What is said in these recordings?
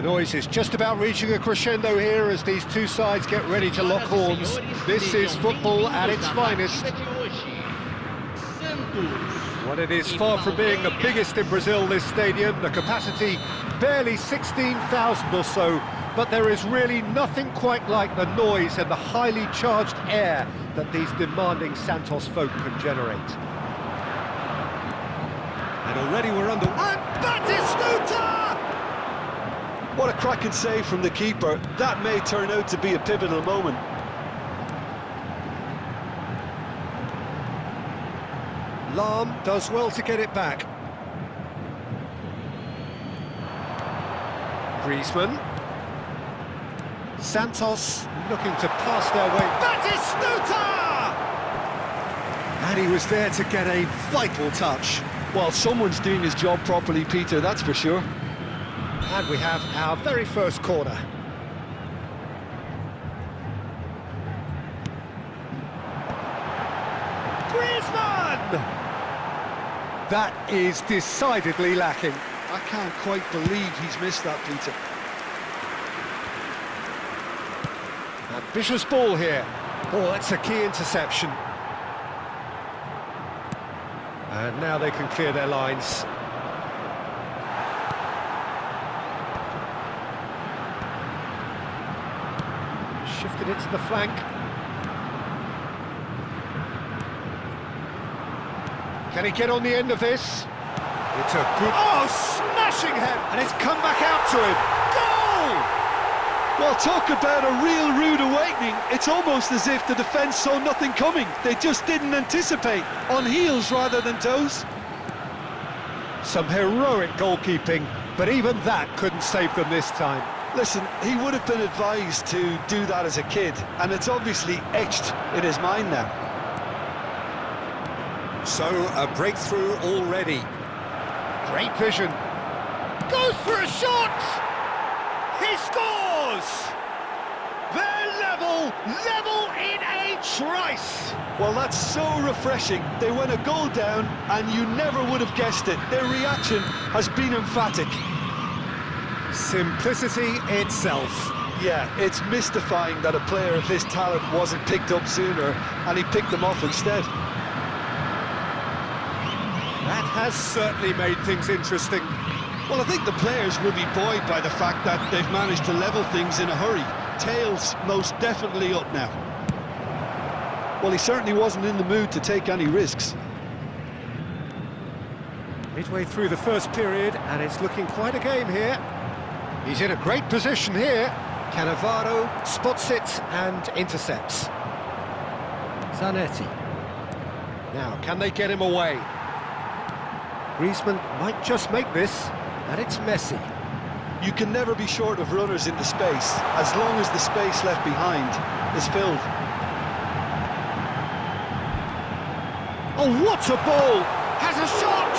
noise is just about reaching a crescendo here as these two sides get ready to lock horns. This is football at its finest. Well, it is far from being the biggest in Brazil, this stadium. The capacity barely 16,000 or so, but there is really nothing quite like the noise and the highly charged air that these demanding Santos folk can generate. And already we're under... And Batistuta! What a cracking save from the keeper. That may turn out to be a pivotal moment. Lahm does well to get it back. Griezmann. Santos looking to pass their way. Batistuta! And he was there to get a vital touch. Well, someone's doing his job properly, Peter, that's for sure. And we have our very first corner. Griezmann! That is decidedly lacking. I can't quite believe he's missed that, Peter. Ambitious ball here. Oh, that's a key interception. And now they can clear their lines. Shifted it to the flank. Can he get on the end of this? It's a good... Oh, smashing head! And it's come back out to him. Goal! Well, talk about a real rude awakening. It's almost as if the defence saw nothing coming. They just didn't anticipate. On heels rather than toes. Some heroic goalkeeping, but even that couldn't save them this time. Listen, he would have been advised to do that as a kid, and it's obviously etched in his mind now. So, a breakthrough already. Great vision. Goes for a shot! He scores! They're level in a trice! Well, that's so refreshing. They went a goal down, and you never would have guessed it. Their reaction has been emphatic. Simplicity itself. Yeah, it's mystifying that a player of his talent wasn't picked up sooner, and he picked them off instead. That has certainly made things interesting. Well, I think the players will be buoyed by the fact that they've managed to level things in a hurry. Tails most definitely up now. Well, he certainly wasn't in the mood to take any risks. Midway through the first period, and it's looking quite a game here. He's in a great position here. Cannavaro spots it and intercepts. Zanetti. Now, can they get him away? Griezmann might just make this, and it's Messi. You can never be short of runners into space, as long as the space left behind is filled. Oh, what a ball! Has a shot!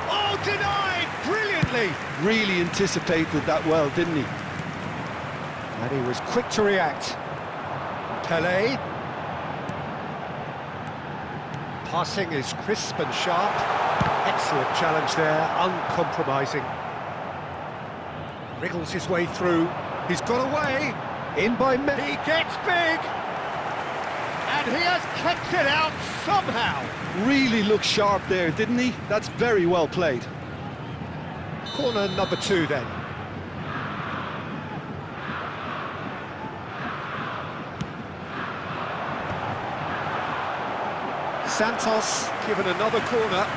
Oh, denied! Brilliantly! Really anticipated that well, didn't he? And he was quick to react. Pelé. Passing is crisp and sharp. Excellent challenge there, uncompromising. Wriggles his way through. He's got away. In by Messi. He gets big! And he has kept it out somehow. Really looked sharp there, didn't he? That's very well played. Corner number 2 then. Santos given another corner.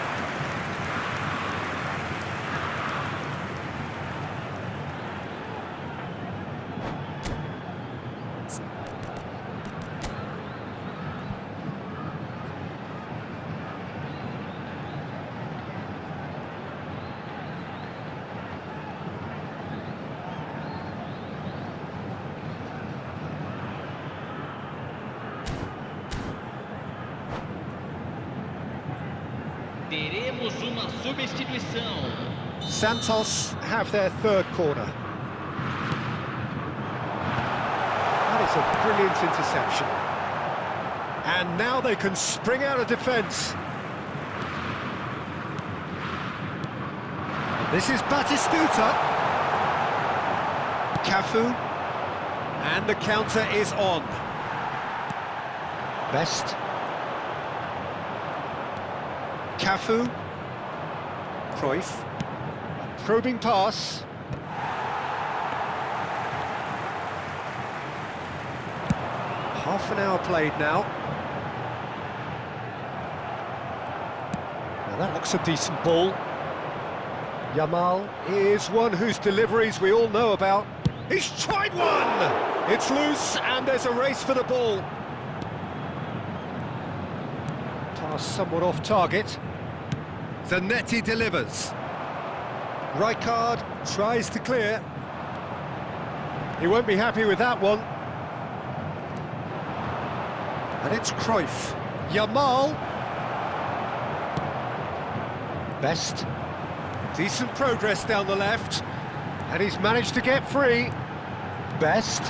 Teremos uma substituição. Santos have their third corner. That is a brilliant interception. And now they can spring out of defence. This is Batistuta. Cafu. And the counter is on. Best. Cafu. Cruyff. A probing pass. Half an hour played now. Now that looks a decent ball. Yamal is one whose deliveries we all know about. He's tried one! It's loose and there's a race for the ball. Pass somewhat off target. Zanetti delivers. Rijkaard tries to clear. He won't be happy with that one. And it's Cruyff. Yamal. Best. Decent progress down the left. And he's managed to get free. Best.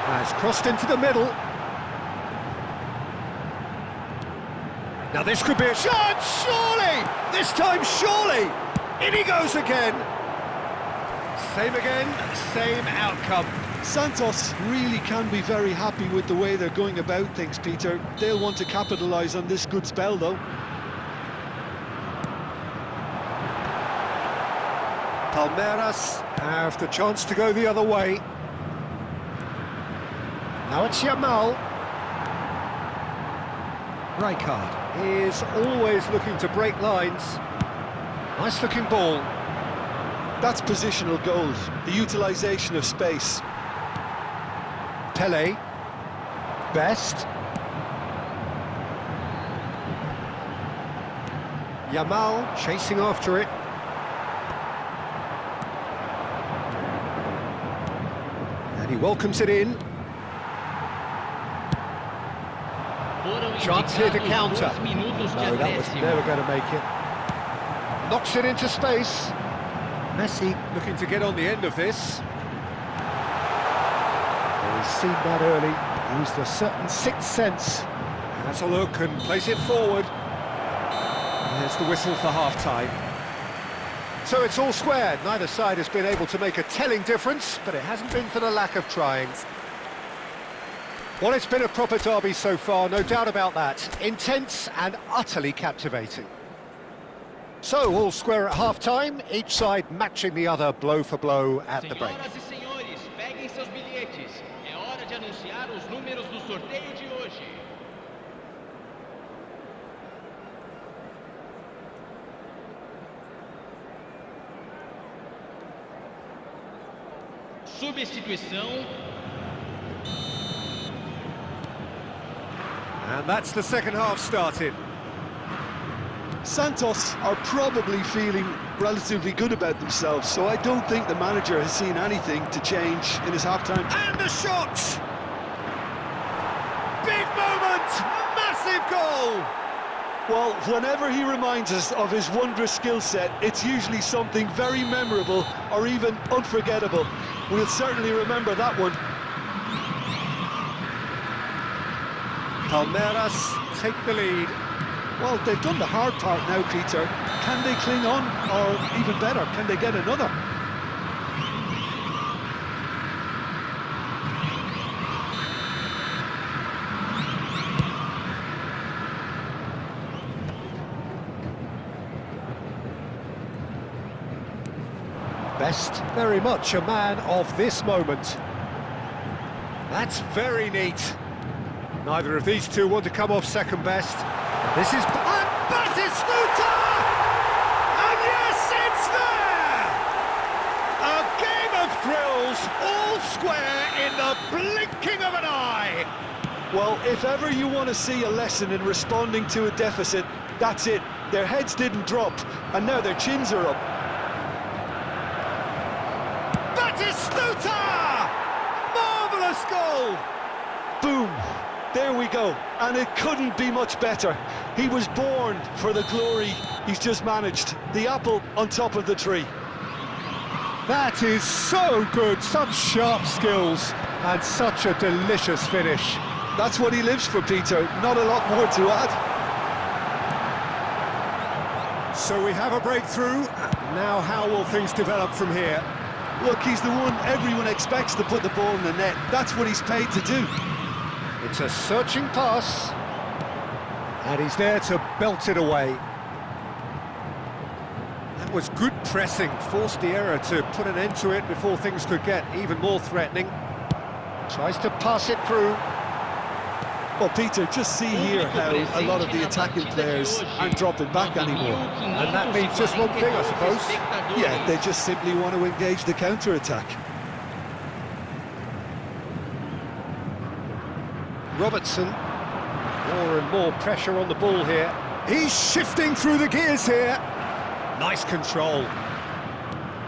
Has crossed into the middle. Now this could be a shot, surely! This time, surely! In he goes again! Same again, same outcome. Santos really can be very happy with the way they're going about things, Peter. They'll want to capitalise on this good spell, though. Palmeiras have the chance to go the other way. Now it's Yamal. Rijkaard is always looking to break lines. Nice looking ball. That's positional gold, the utilisation of space. Pele. Best. Yamal chasing after it. And he welcomes it in. Chance here to counter. No, that was never going to make it. Knocks it into space. Messi looking to get on the end of this. Well, he's seen that early. Used a certain sixth sense. Has a look and plays it forward. There's the whistle for half-time. So it's all squared. Neither side has been able to make a telling difference, but it hasn't been for the lack of trying. Well, it's been a proper derby so far, no doubt about that. Intense and utterly captivating. So, all square at half-time, each side matching the other blow for blow at the break. Senhoras e senhores, peguem seus bilhetes. É hora de anunciar os números do sorteio de hoje. Substituição. And that's the second half started. Santos are probably feeling relatively good about themselves, so I don't think the manager has seen anything to change in his half-time. And the shot! Big moment! Massive goal! Well, whenever he reminds us of his wondrous skill set, it's usually something very memorable or even unforgettable. We'll certainly remember that one. Palmeiras take the lead. Well, they've done the hard part now, Peter. Can they cling on, or even better, can they get another? Best, very much a man of this moment. That's very neat. Neither of these two want to come off second best. This is Batistuta! And yes, it's there! A game of thrills, all square in the blinking of an eye. Well, if ever you want to see a lesson in responding to a deficit, that's it. Their heads didn't drop, and now their chins are up. Batistuta! Marvellous goal! Boom! There we go, and it couldn't be much better. He was born for the glory he's just managed. The apple on top of the tree. That is so good, such sharp skills, and such a delicious finish. That's what he lives for, Peter. Not a lot more to add. So we have a breakthrough. Now how will things develop from here? Look, he's the one everyone expects to put the ball in the net. That's what he's paid to do. It's a searching pass. And he's there to belt it away. That was good pressing, forced the error to put an end to it before things could get even more threatening. Tries to pass it through. Well, Peter, just see here how a lot of the attacking players aren't dropping back anymore. And that means just one thing, I suppose. Yeah, they just simply want to engage the counter-attack. Robertson. More and more pressure on the ball here. He's shifting through the gears here. Nice control.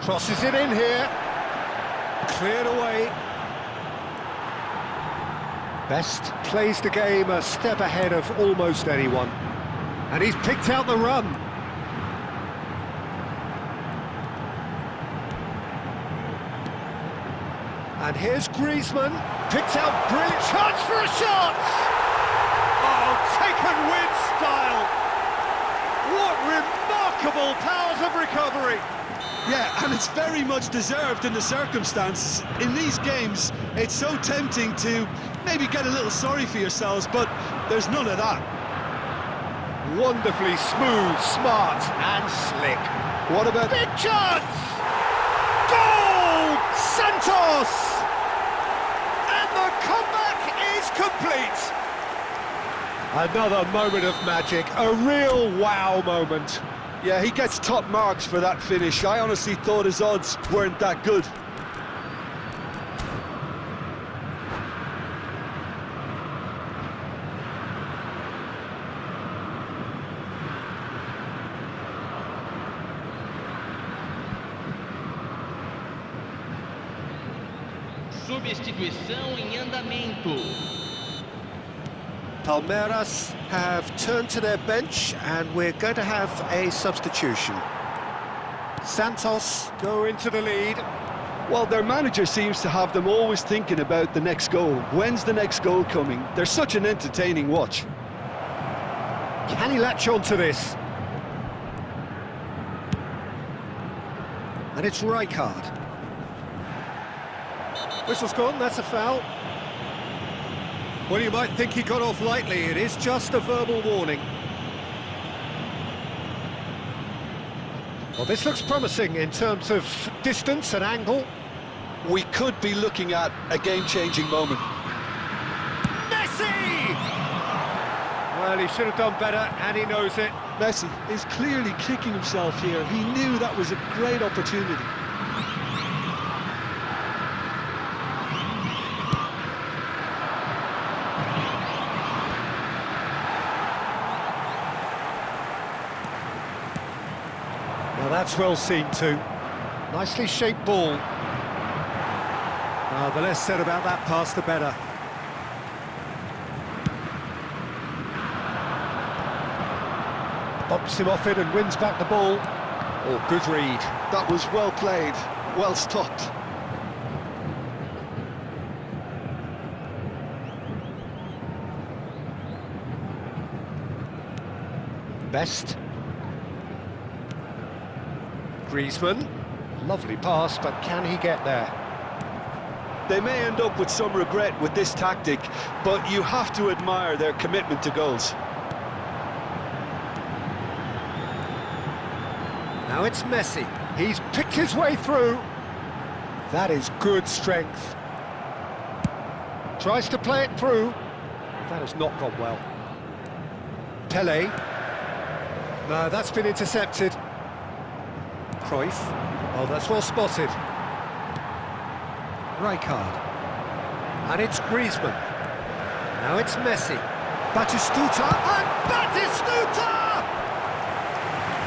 Crosses it in here. Cleared away. Best plays the game a step ahead of almost anyone. And he's picked out the run. And here's Griezmann. Picked out brilliant chance for a shot! Oh, taken with style. What remarkable powers of recovery. Yeah, and it's very much deserved in the circumstances. In these games, it's so tempting to maybe get a little sorry for yourselves, but there's none of that. Wonderfully smooth, smart and slick. What about... Big chance! Goal! Santos! And the comeback is complete. Another moment of magic, a real wow moment. Yeah, he gets top marks for that finish. I honestly thought his odds weren't that good. Substituição em andamento. Palmeiras have turned to their bench and we're going to have a substitution. Santos go into the lead. Well, their manager seems to have them always thinking about the next goal. When's the next goal coming? They're such an entertaining watch. Can he latch on to this? And it's Rijkaard. Whistle's gone, that's a foul. Well, you might think he got off lightly. It is just a verbal warning. Well, this looks promising in terms of distance and angle. We could be looking at a game-changing moment. Messi! Well, he should have done better, and he knows it. Messi is clearly kicking himself here. He knew that was a great opportunity. Now that's well seen too. Nicely shaped ball. The less said about that pass, the better. Bumps him off it and wins back the ball. Oh, good read. That was well played, well stopped. Best. Griezmann. Lovely pass, but can he get there? They may end up with some regret with this tactic, but you have to admire their commitment to goals. Now it's Messi. He's picked his way through. That is good strength. Tries to play it through. That has not gone well. Pele. No, that's been intercepted. Cruyff. Oh, that's well spotted. Rijkaard. And it's Griezmann. Now it's Messi. Batistuta, and Batistuta!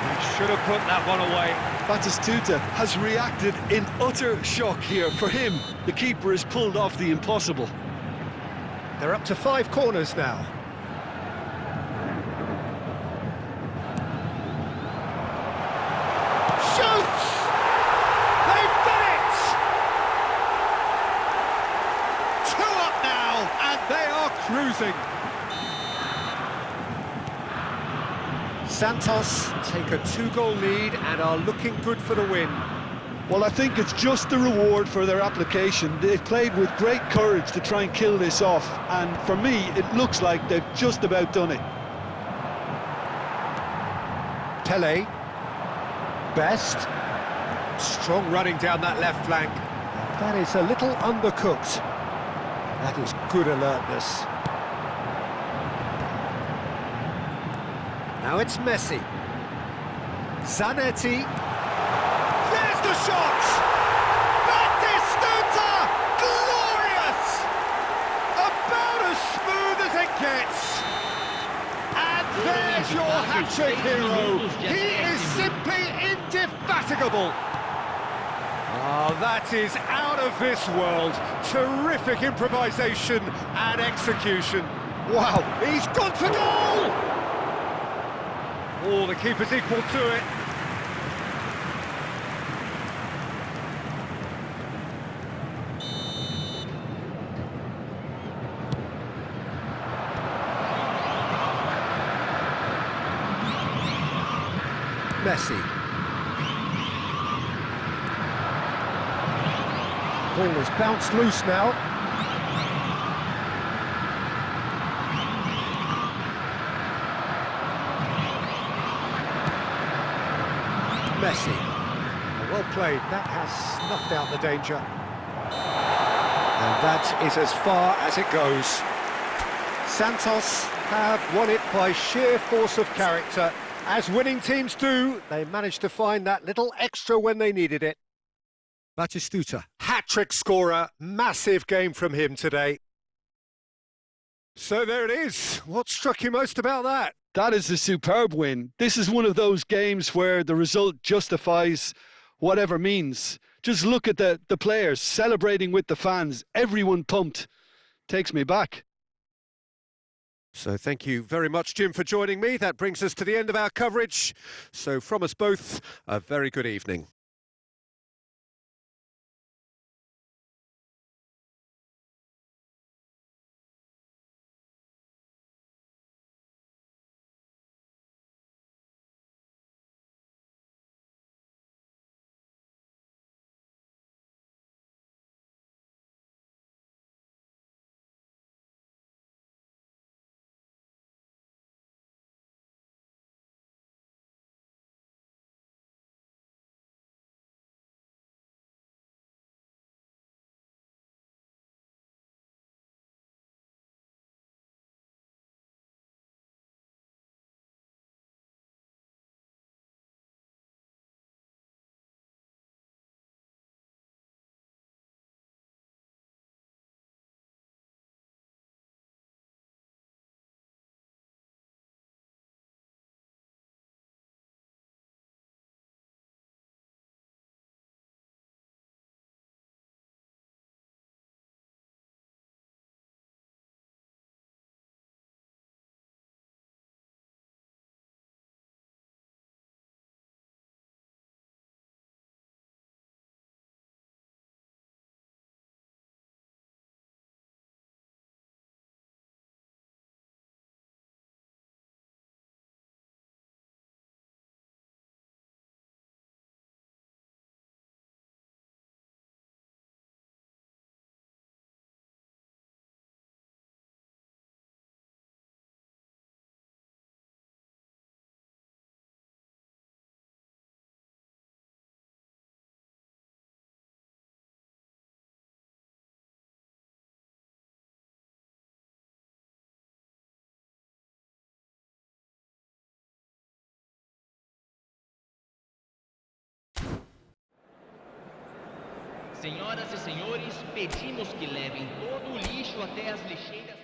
He should have put that one away. Batistuta has reacted in utter shock here. For him, the keeper has pulled off the impossible. They're up to 5 corners now. Shoots! They've done it! 2 up now, and they are cruising. Santos take a 2-goal lead and are looking good for the win. Well, I think it's just the reward for their application. They played with great courage to try and kill this off, and for me, it looks like they've just about done it. Pele. Best. Strong running down that left flank. That is a little undercooked. That is good alertness. Now it's Messi. Zanetti. There's the shot! Batistuta! Glorious! About as smooth as it gets. And there's your hat-trick hero. He is simply indefatigable. Oh, that is out of this world. Terrific improvisation and execution. Wow, he's gone for goal! Oh, the keeper's equal to it. Messi. Ball has bounced loose now. Messi. Well played, that has snuffed out the danger. And that is as far as it goes. Santos have won it by sheer force of character. As winning teams do, they managed to find that little extra when they needed it. Batistuta, hat-trick scorer, massive game from him today. So there it is. What struck you most about that? That is a superb win. This is one of those games where the result justifies whatever means. Just look at the players celebrating with the fans. Everyone pumped. Takes me back. So thank you very much, Jim, for joining me. That brings us to the end of our coverage. So from us both, a very good evening. Senhoras e senhores, pedimos que levem todo o lixo até as lixeiras.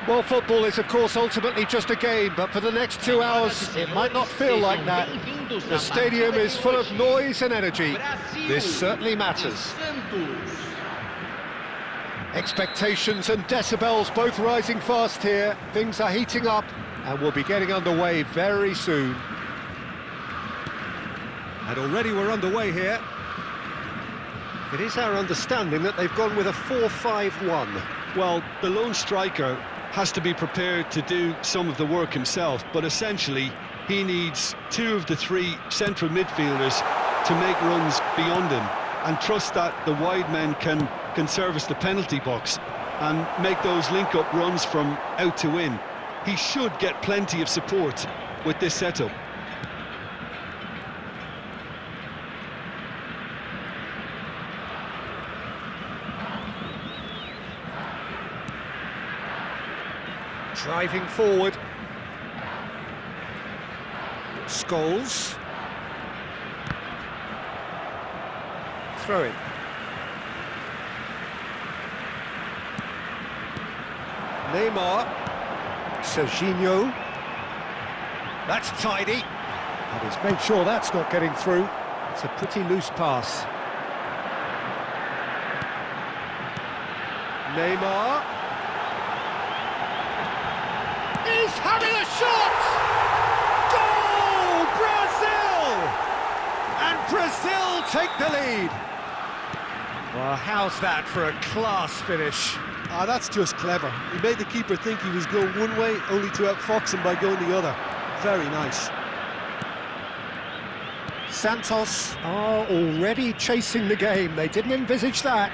Well, football is, of course, ultimately just a game, but for the next 2 hours, it might not feel like that. The stadium is full of noise and energy. This certainly matters. Expectations and decibels both rising fast here. Things are heating up, and we'll be getting underway very soon. And already we're underway here. It is our understanding that they've gone with a 4-5-1. Well, the lone striker has to be prepared to do some of the work himself, but essentially he needs 2 of the 3 central midfielders to make runs beyond him and trust that the wide men can service the penalty box and make those link-up runs from out to in. He should get plenty of support with this setup. Driving forward. Scholes. Throw in. Neymar. Serginho. That's tidy. And he's made sure that's not getting through. It's a pretty loose pass. Neymar. He's having a shot! Goal! Brazil! And Brazil take the lead. Well, how's that for a class finish? Ah, that's just clever. He made the keeper think he was going one way, only to outfox him by going the other. Very nice. Santos are already chasing the game. They didn't envisage that.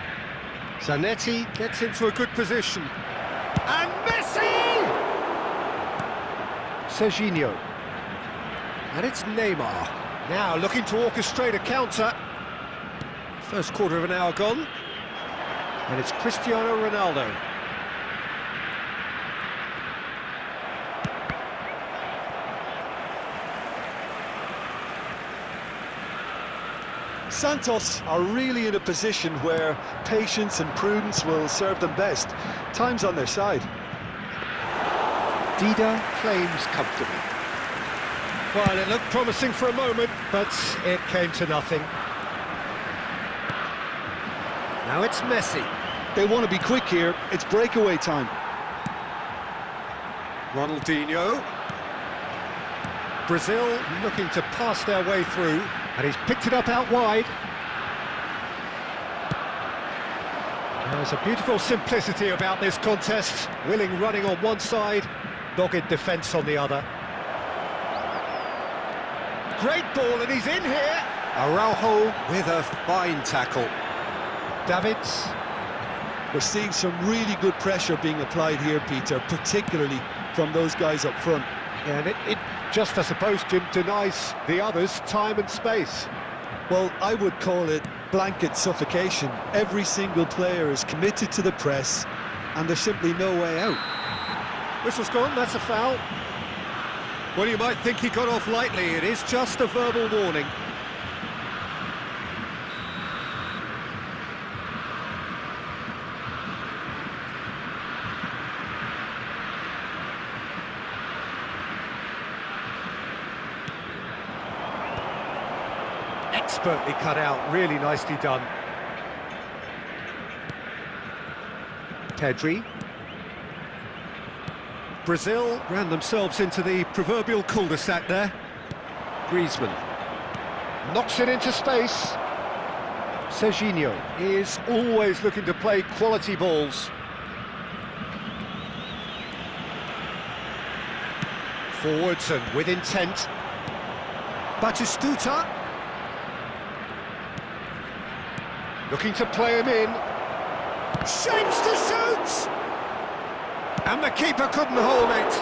Zanetti gets into a good position. And Messi! Serginho. And it's Neymar. Now looking to orchestrate a counter. First quarter of an hour gone. And it's Cristiano Ronaldo. Santos are really in a position where patience and prudence will serve them best. Time's on their side. Dida claims comfortably. Well, it looked promising for a moment, but it came to nothing. Now it's Messi. They want to be quick here. It's breakaway time. Ronaldinho. Brazil looking to pass their way through, and he's picked it up out wide. There's a beautiful simplicity about this contest. Willing running on one side, dogged defence on the other. Great ball, and he's in here. Araujo with a fine tackle. Davids. We're seeing some really good pressure being applied here, Peter, particularly from those guys up front. And it just, I suppose, Jim, denies the others time and space. Well, I would call it blanket suffocation. Every single player is committed to the press, and there's simply no way out. Whistle's gone, that's a foul. Well, you might think he got off lightly. It is just a verbal warning. Expertly cut out, really nicely done. Pedri. Brazil ran themselves into the proverbial cul-de-sac there. Griezmann knocks it into space. Serginho is always looking to play quality balls. Forwards and with intent. Batistuta. Looking to play him in. Shapes to shoot! And the keeper couldn't hold it.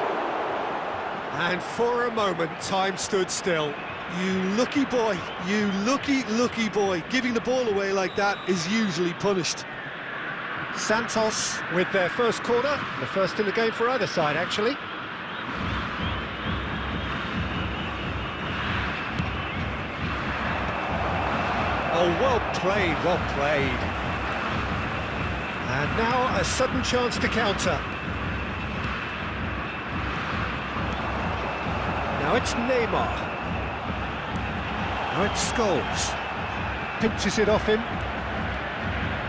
And for a moment, time stood still. You lucky boy, you lucky boy. Giving the ball away like that is usually punished. Santos with their first corner, the first in the game for either side, actually. Oh, well played, well played. And now a sudden chance to counter. Now it's Neymar. Now it's Scholes. Pinches it off him.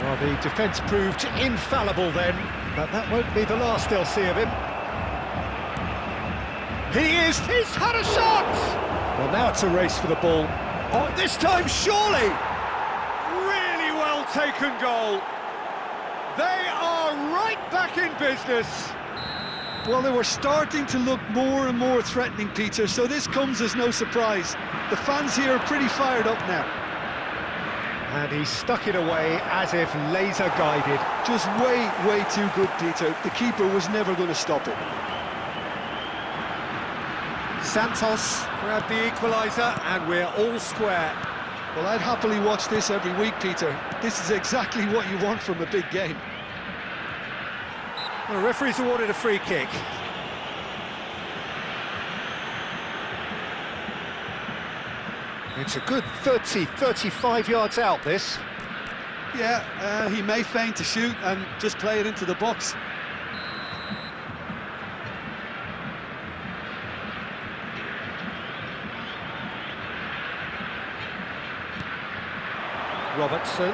Well, the defence proved infallible then, but that won't be the last they'll see of him. He's had a shot! Well, now it's a race for the ball. Oh, this time, surely! Really well taken goal. They are right back in business. Well, they were starting to look more and more threatening, Peter, so this comes as no surprise. The fans here are pretty fired up now. And he stuck it away as if laser-guided. Just way too good, Peter. The keeper was never going to stop it. Santos grabbed the equaliser, and we're all square. Well, I'd happily watch this every week, Peter. This is exactly what you want from a big game. The referee's awarded a free kick. It's a good 35 yards out, this. Yeah, he may feign to shoot and just play it into the box. Robertson.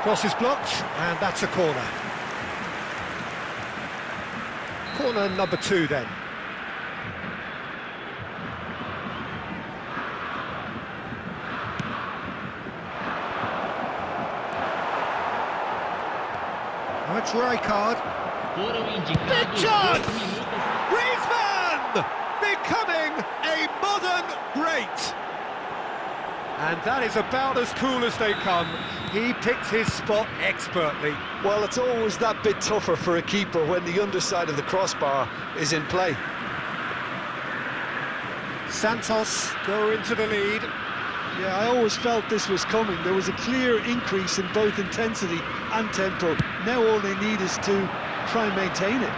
Cross is blocked, and that's a corner. Corner number 2 then. Now it's Rijkaard. Big chance! Griezmann! Becoming a modern great! And that is about as cool as they come. He picked his spot expertly. Well, it's always that bit tougher for a keeper when the underside of the crossbar is in play. Santos go into the lead. Yeah, I always felt this was coming. There was a clear increase in both intensity and tempo. Now all they need is to try and maintain it.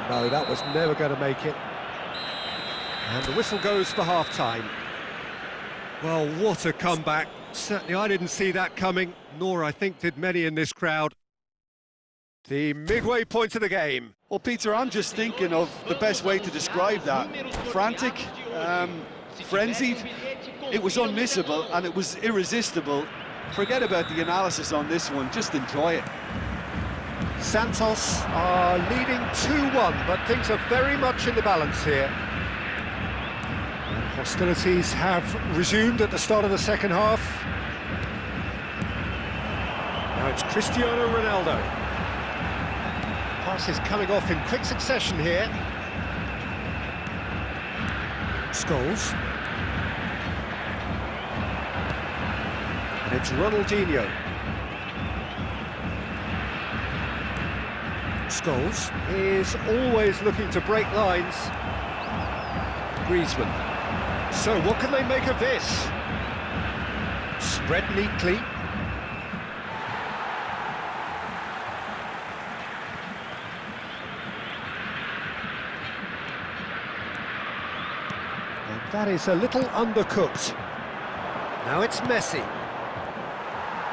No, that was never going to make it. And the whistle goes for half-time. Well, what a comeback. Certainly I didn't see that coming, nor I think did many in this crowd. The midway point of the game. Well, Peter, I'm just thinking of the best way to describe that. Frantic, frenzied. It was unmissable and it was irresistible. Forget about the analysis on this one, just enjoy it. Santos are leading 2-1, but things are very much in the balance here. And hostilities have resumed at the start of the second half. Now it's Cristiano Ronaldo. Passes coming off in quick succession here. Scholes. And it's Ronaldinho. Scholes is always looking to break lines. Griezmann. So what can they make of this? Spread neatly. And that is a little undercooked. Now it's Messi.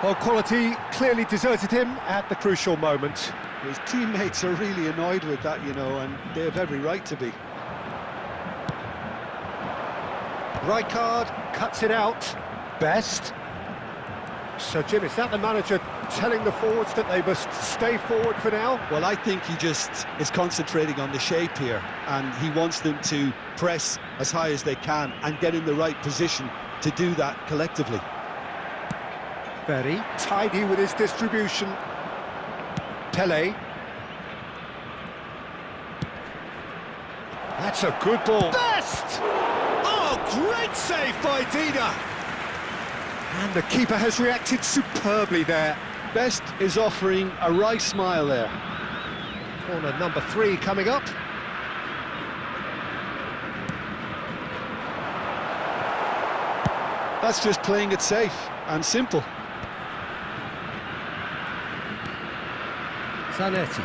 Well, quality clearly deserted him at the crucial moment. His teammates are really annoyed with that, you know, and they have every right to be. Rijkaard cuts it out. Best. So, Jim, is that the manager telling the forwards that they must stay forward for now? Well, I think he just is concentrating on the shape here, and he wants them to press as high as they can and get in the right position to do that collectively. Very tidy with his distribution. Pele. That's a good ball. Best! Oh, great save by Dida. And the keeper has reacted superbly there. Best is offering a wry smile there. Corner number 3 coming up. That's just playing it safe and simple. Zanetti.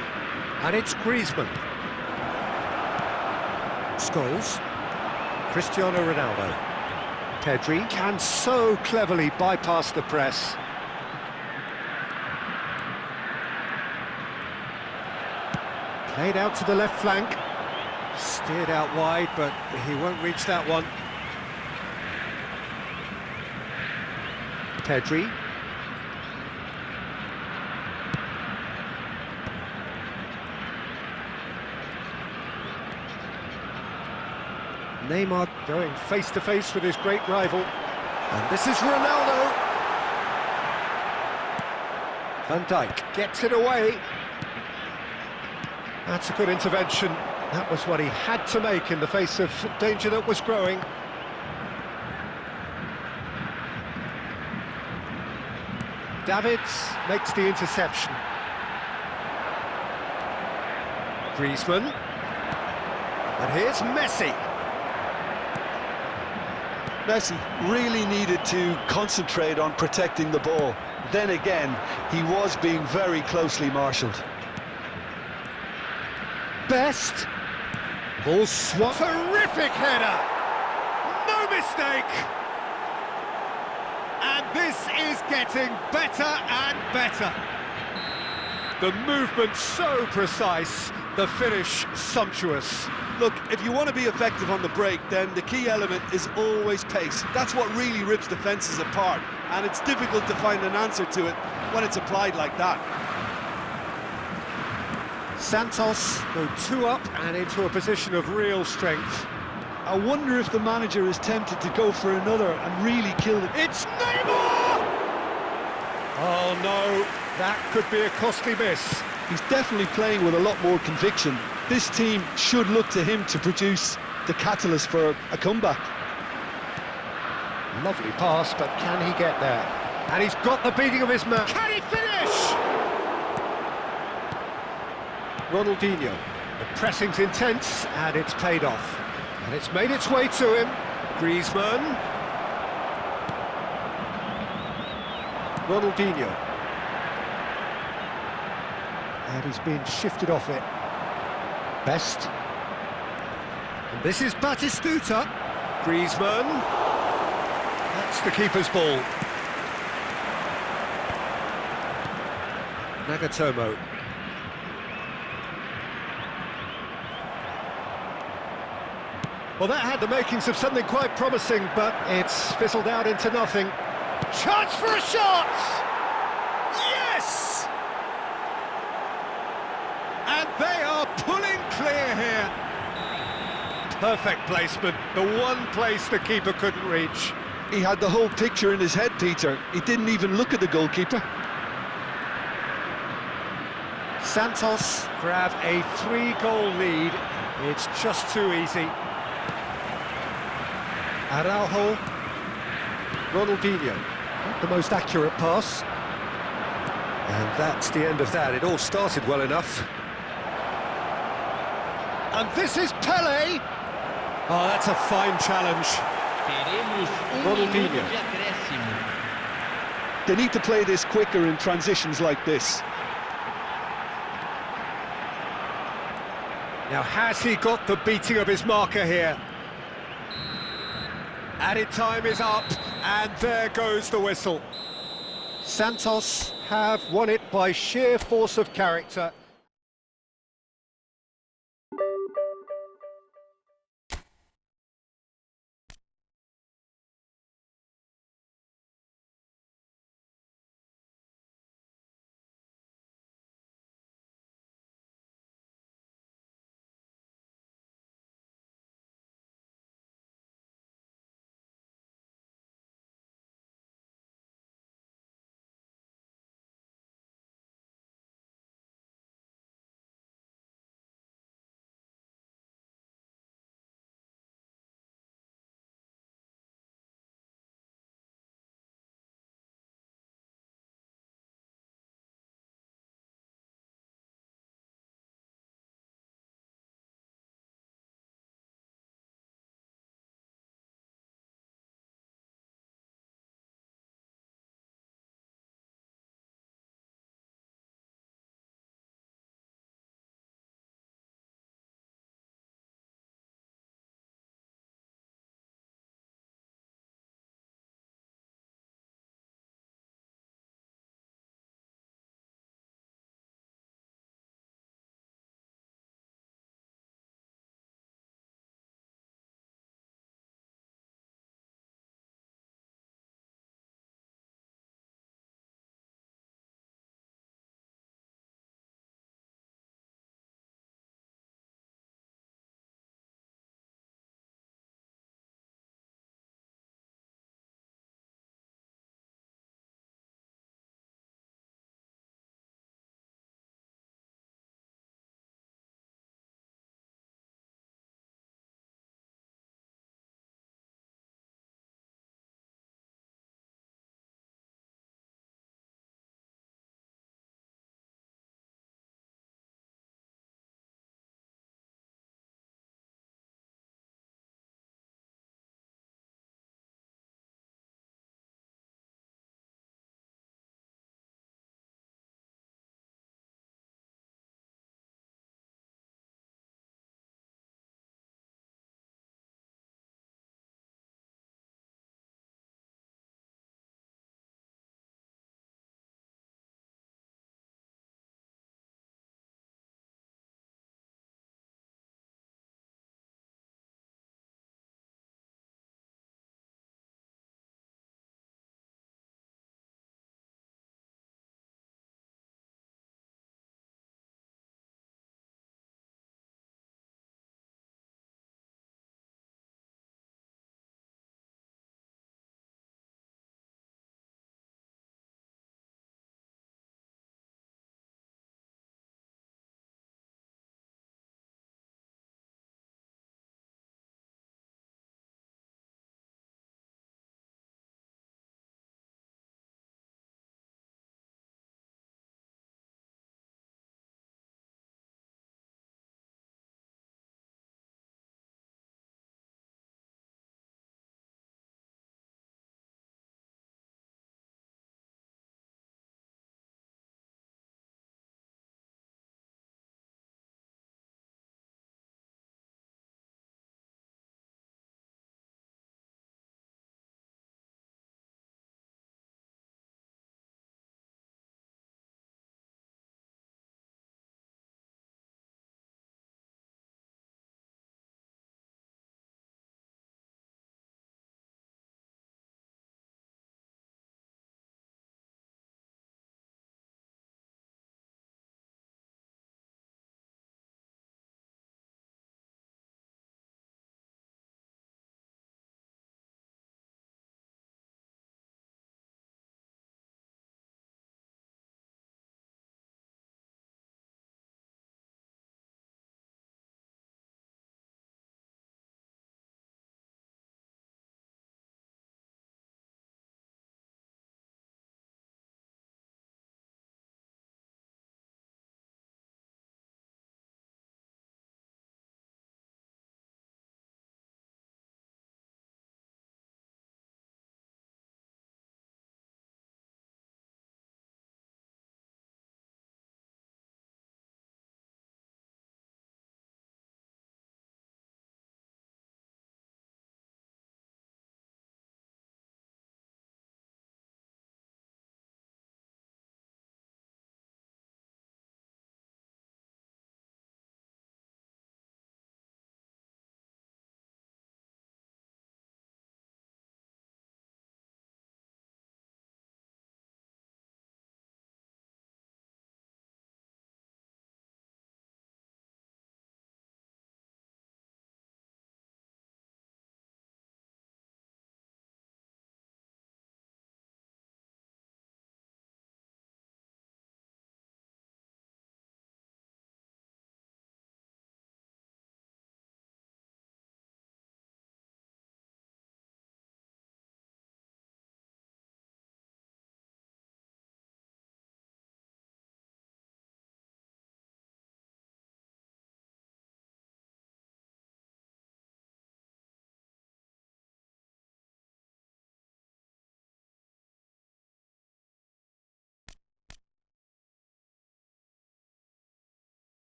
And it's Griezmann. Scholes. Cristiano Ronaldo. Pedri can so cleverly bypass the press. Played out to the left flank. Steered out wide, but he won't reach that one. Pedri. Neymar going face-to-face with his great rival. And this is Ronaldo. Van Dijk gets it away. That's a good intervention. That was what he had to make in the face of danger that was growing. Davids makes the interception. Griezmann. And here's Messi. Messi really needed to concentrate on protecting the ball. Then again, he was being very closely marshalled. Best. Ball swap. Terrific header. No mistake. And this is getting better and better. The movement so precise, the finish sumptuous. Look, if you want to be effective on the break, then the key element is always pace. That's what really rips defences apart, and it's difficult to find an answer to it when it's applied like that. Santos go 2 up and into a position of real strength. I wonder if the manager is tempted to go for another and really kill it. It's Neymar! Oh no, that could be a costly miss. He's definitely playing with a lot more conviction. This team should look to him to produce the catalyst for a comeback. Lovely pass, but can he get there? And he's got the beating of his man. Can he finish? Ronaldinho. The pressing's intense, and it's paid off. And it's made its way to him. Griezmann. Ronaldinho. And he's been shifted off it. Best. And this is Batistuta. Griezmann. That's the keeper's ball. Nagatomo. Well, that had the makings of something quite promising, but it's fizzled out into nothing. Chance for a shot! Yes! And they are pulling clear here. Perfect placement, the one place the keeper couldn't reach. He had the whole picture in his head, Peter. He didn't even look at the goalkeeper. Santos grab a 3-goal lead. It's just too easy. Araujo. Ronaldinho. Not the most accurate pass. And that's the end of that. It all started well enough. And this is Pelé. Oh, that's a fine challenge. Teremos Ronaldinho. minuto de acréscimo. They need to play this quicker in transitions like this. Now, has he got the beating of his marker here? Added time is up, and there goes the whistle. Santos have won it by sheer force of character.